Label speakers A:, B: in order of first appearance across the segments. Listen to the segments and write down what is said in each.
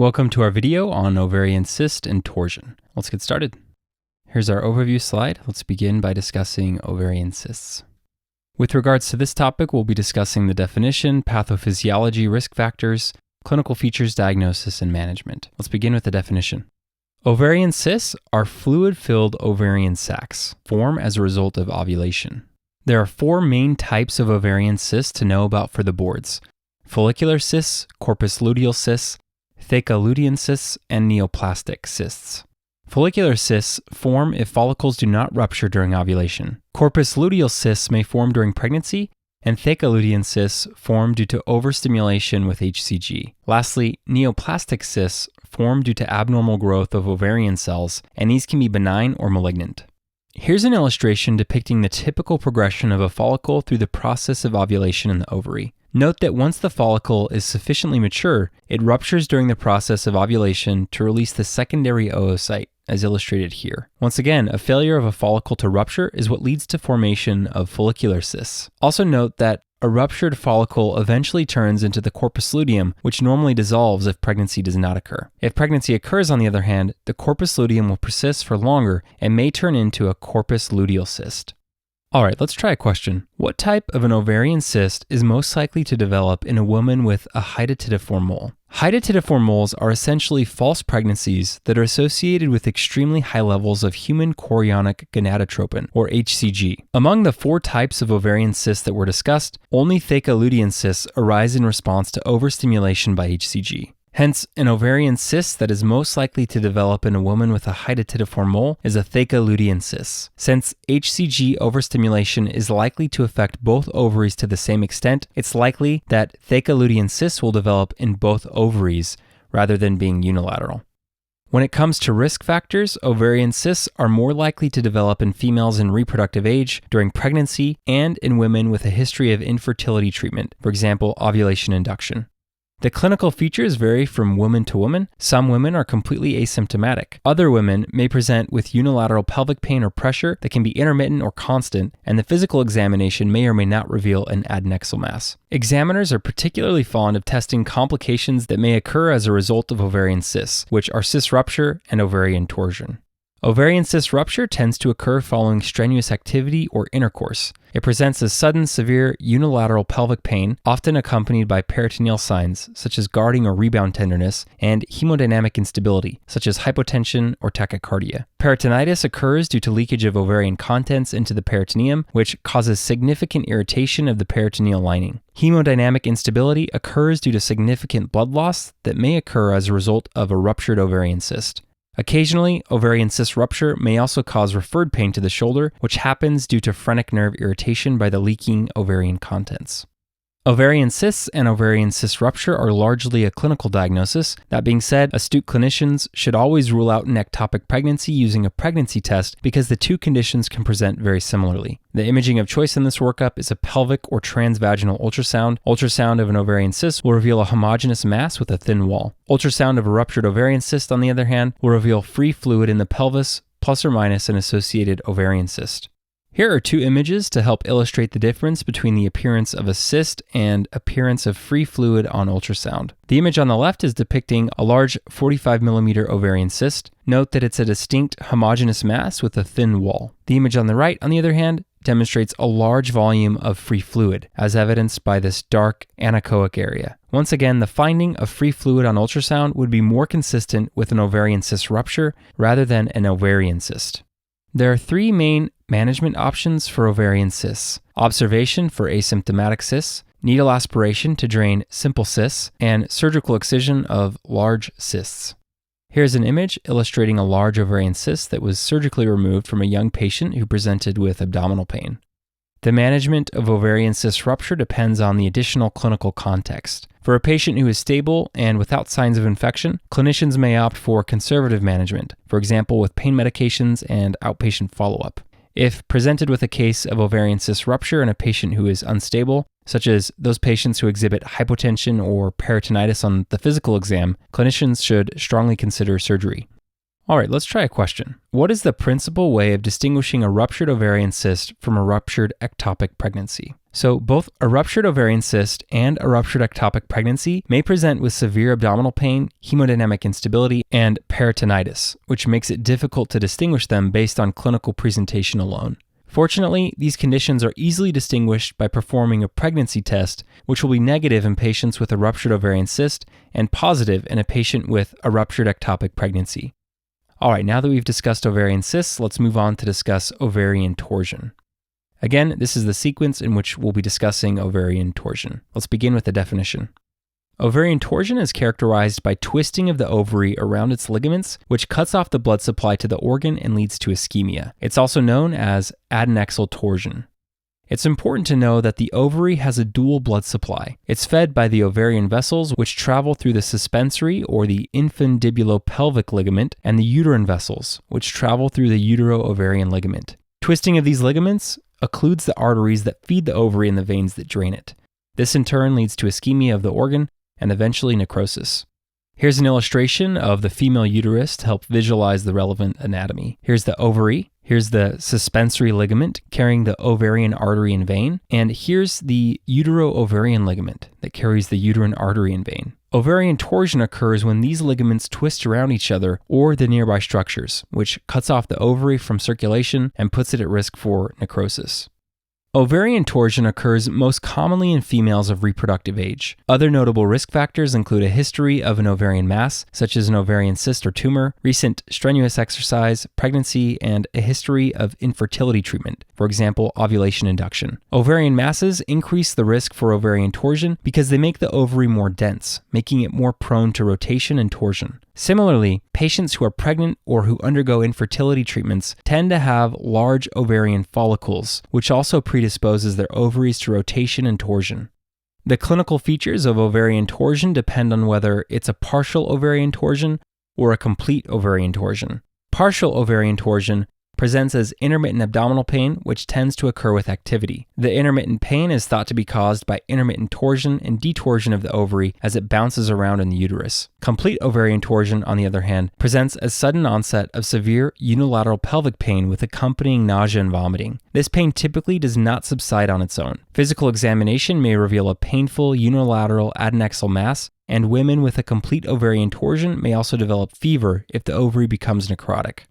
A: Welcome to our video on ovarian cyst and torsion. Let's get started. Here's our overview slide. Let's begin by discussing ovarian cysts. With regards to this topic, we'll be discussing the definition, pathophysiology, risk factors, clinical features, diagnosis, and management. Let's begin with the definition. Ovarian cysts are fluid-filled ovarian sacs, formed as a result of ovulation. There are four main types of ovarian cysts to know about for the boards: follicular cysts, corpus luteal cysts, theca cysts, and neoplastic cysts. Follicular cysts form if follicles do not rupture during ovulation. Corpus luteal cysts may form during pregnancy, and theca cysts form due to overstimulation with HCG. Lastly, neoplastic cysts form due to abnormal growth of ovarian cells, and these can be benign or malignant. Here's an illustration depicting the typical progression of a follicle through the process of ovulation in the ovary. Note that once the follicle is sufficiently mature, it ruptures during the process of ovulation to release the secondary oocyte, as illustrated here. Once again, a failure of a follicle to rupture is what leads to formation of follicular cysts. Also note that a ruptured follicle eventually turns into the corpus luteum, which normally dissolves if pregnancy does not occur. If pregnancy occurs, on the other hand, the corpus luteum will persist for longer and may turn into a corpus luteal cyst. All right, let's try a question. What type of an ovarian cyst is most likely to develop in a woman with a hydatidiform mole? Hydatidiform moles are essentially false pregnancies that are associated with extremely high levels of human chorionic gonadotropin, or HCG. Among the four types of ovarian cysts that were discussed, only theca cysts arise in response to overstimulation by HCG. Hence, an ovarian cyst that is most likely to develop in a woman with a hydatidiform mole is a theca cyst. Since HCG overstimulation is likely to affect both ovaries to the same extent, it's likely that theca cysts will develop in both ovaries rather than being unilateral. When it comes to risk factors, ovarian cysts are more likely to develop in females in reproductive age, during pregnancy, and in women with a history of infertility treatment, for example, ovulation induction. The clinical features vary from woman to woman. Some women are completely asymptomatic. Other women may present with unilateral pelvic pain or pressure that can be intermittent or constant, and the physical examination may or may not reveal an adnexal mass. Examiners are particularly fond of testing complications that may occur as a result of ovarian cysts, which are cyst rupture and ovarian torsion. Ovarian cyst rupture tends to occur following strenuous activity or intercourse. It presents as sudden, severe unilateral pelvic pain, often accompanied by peritoneal signs such as guarding or rebound tenderness, and hemodynamic instability, such as hypotension or tachycardia. Peritonitis occurs due to leakage of ovarian contents into the peritoneum, which causes significant irritation of the peritoneal lining. Hemodynamic instability occurs due to significant blood loss that may occur as a result of a ruptured ovarian cyst. Occasionally, ovarian cyst rupture may also cause referred pain to the shoulder, which happens due to phrenic nerve irritation by the leaking ovarian contents. Ovarian cysts and ovarian cyst rupture are largely a clinical diagnosis. That being said, astute clinicians should always rule out an ectopic pregnancy using a pregnancy test because the two conditions can present very similarly. The imaging of choice in this workup is a pelvic or transvaginal ultrasound. Ultrasound of an ovarian cyst will reveal a homogeneous mass with a thin wall. Ultrasound of a ruptured ovarian cyst, on the other hand, will reveal free fluid in the pelvis, plus or minus an associated ovarian cyst. Here are two images to help illustrate the difference between the appearance of a cyst and appearance of free fluid on ultrasound. The image on the left is depicting a large 45mm ovarian cyst. Note that it's a distinct homogeneous mass with a thin wall. The image on the right, on the other hand, demonstrates a large volume of free fluid, as evidenced by this dark anechoic area. Once again, the finding of free fluid on ultrasound would be more consistent with an ovarian cyst rupture rather than an ovarian cyst. There are three main management options for ovarian cysts: observation for asymptomatic cysts, needle aspiration to drain simple cysts, and surgical excision of large cysts. Here's an image illustrating a large ovarian cyst that was surgically removed from a young patient who presented with abdominal pain. The management of ovarian cyst rupture depends on the additional clinical context. For a patient who is stable and without signs of infection, clinicians may opt for conservative management, for example with pain medications and outpatient follow-up. If presented with a case of ovarian cyst rupture in a patient who is unstable, such as those patients who exhibit hypotension or peritonitis on the physical exam, clinicians should strongly consider surgery. All right, let's try a question. What is the principal way of distinguishing a ruptured ovarian cyst from a ruptured ectopic pregnancy? So both a ruptured ovarian cyst and a ruptured ectopic pregnancy may present with severe abdominal pain, hemodynamic instability, and peritonitis, which makes it difficult to distinguish them based on clinical presentation alone. Fortunately, these conditions are easily distinguished by performing a pregnancy test, which will be negative in patients with a ruptured ovarian cyst and positive in a patient with a ruptured ectopic pregnancy. All right, now that we've discussed ovarian cysts, let's move on to discuss ovarian torsion. Again, this is the sequence in which we'll be discussing ovarian torsion. Let's begin with the definition. Ovarian torsion is characterized by twisting of the ovary around its ligaments, which cuts off the blood supply to the organ and leads to ischemia. It's also known as adnexal torsion. It's important to know that the ovary has a dual blood supply. It's fed by the ovarian vessels, which travel through the suspensory or the infundibulopelvic ligament, and the uterine vessels, which travel through the utero-ovarian ligament. Twisting of these ligaments occludes the arteries that feed the ovary and the veins that drain it. This in turn leads to ischemia of the organ and eventually necrosis. Here's an illustration of the female uterus to help visualize the relevant anatomy. Here's the ovary, here's the suspensory ligament carrying the ovarian artery and vein, and here's the utero-ovarian ligament that carries the uterine artery and vein. Ovarian torsion occurs when these ligaments twist around each other or the nearby structures, which cuts off the ovary from circulation and puts it at risk for necrosis. Ovarian torsion occurs most commonly in females of reproductive age. Other notable risk factors include a history of an ovarian mass, such as an ovarian cyst or tumor, recent strenuous exercise, pregnancy, and a history of infertility treatment, for example, ovulation induction. Ovarian masses increase the risk for ovarian torsion because they make the ovary more dense, making it more prone to rotation and torsion. Similarly, patients who are pregnant or who undergo infertility treatments tend to have large ovarian follicles, which also predisposes their ovaries to rotation and torsion. The clinical features of ovarian torsion depend on whether it's a partial ovarian torsion or a complete ovarian torsion. Partial ovarian torsion presents as intermittent abdominal pain, which tends to occur with activity. The intermittent pain is thought to be caused by intermittent torsion and detorsion of the ovary as it bounces around in the uterus. Complete ovarian torsion, on the other hand, presents as sudden onset of severe unilateral pelvic pain with accompanying nausea and vomiting. This pain typically does not subside on its own. Physical examination may reveal a painful unilateral adnexal mass, and women with a complete ovarian torsion may also develop fever if the ovary becomes necrotic.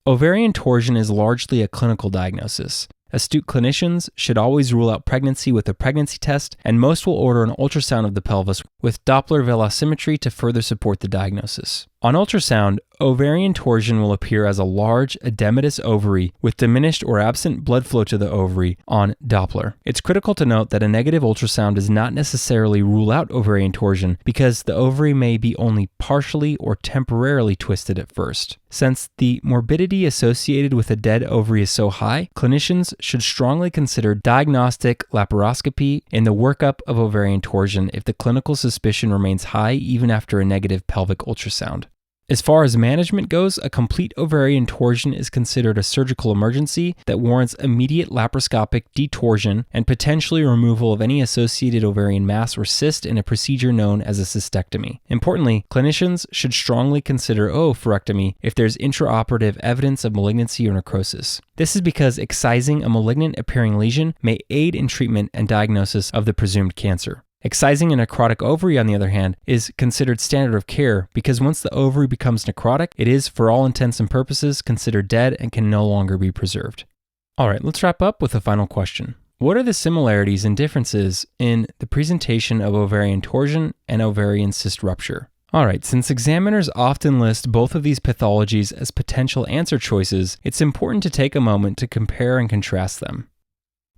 A: Ovarian torsion is largely a clinical diagnosis. Astute clinicians should always rule out pregnancy with a pregnancy test, and most will order an ultrasound of the pelvis with Doppler velocimetry to further support the diagnosis. On ultrasound, ovarian torsion will appear as a large edematous ovary with diminished or absent blood flow to the ovary on Doppler. It's critical to note that a negative ultrasound does not necessarily rule out ovarian torsion because the ovary may be only partially or temporarily twisted at first. Since the morbidity associated with a dead ovary is so high, clinicians should strongly consider diagnostic laparoscopy in the workup of ovarian torsion if the clinical suspicion remains high even after a negative pelvic ultrasound. As far as management goes, a complete ovarian torsion is considered a surgical emergency that warrants immediate laparoscopic detorsion and potentially removal of any associated ovarian mass or cyst in a procedure known as a cystectomy. Importantly, clinicians should strongly consider oophorectomy if there's intraoperative evidence of malignancy or necrosis. This is because excising a malignant appearing lesion may aid in treatment and diagnosis of the presumed cancer. Excising a necrotic ovary, on the other hand, is considered standard of care because once the ovary becomes necrotic, it is, for all intents and purposes, considered dead and can no longer be preserved. All right, let's wrap up with a final question. What are the similarities and differences in the presentation of ovarian torsion and ovarian cyst rupture? All right, since examiners often list both of these pathologies as potential answer choices, it's important to take a moment to compare and contrast them.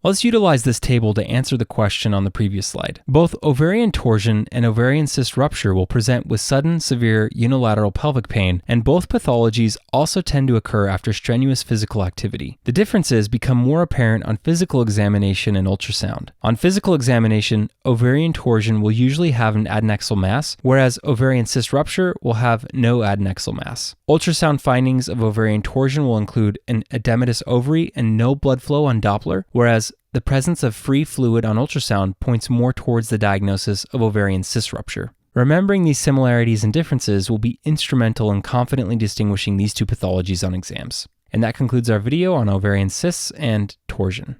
A: Let's utilize this table to answer the question on the previous slide. Both ovarian torsion and ovarian cyst rupture will present with sudden, severe unilateral pelvic pain, and both pathologies also tend to occur after strenuous physical activity. The differences become more apparent on physical examination and ultrasound. On physical examination, ovarian torsion will usually have an adnexal mass, whereas ovarian cyst rupture will have no adnexal mass. Ultrasound findings of ovarian torsion will include an edematous ovary and no blood flow on Doppler, whereas the presence of free fluid on ultrasound points more towards the diagnosis of ovarian cyst rupture. Remembering these similarities and differences will be instrumental in confidently distinguishing these two pathologies on exams. And that concludes our video on ovarian cysts and torsion.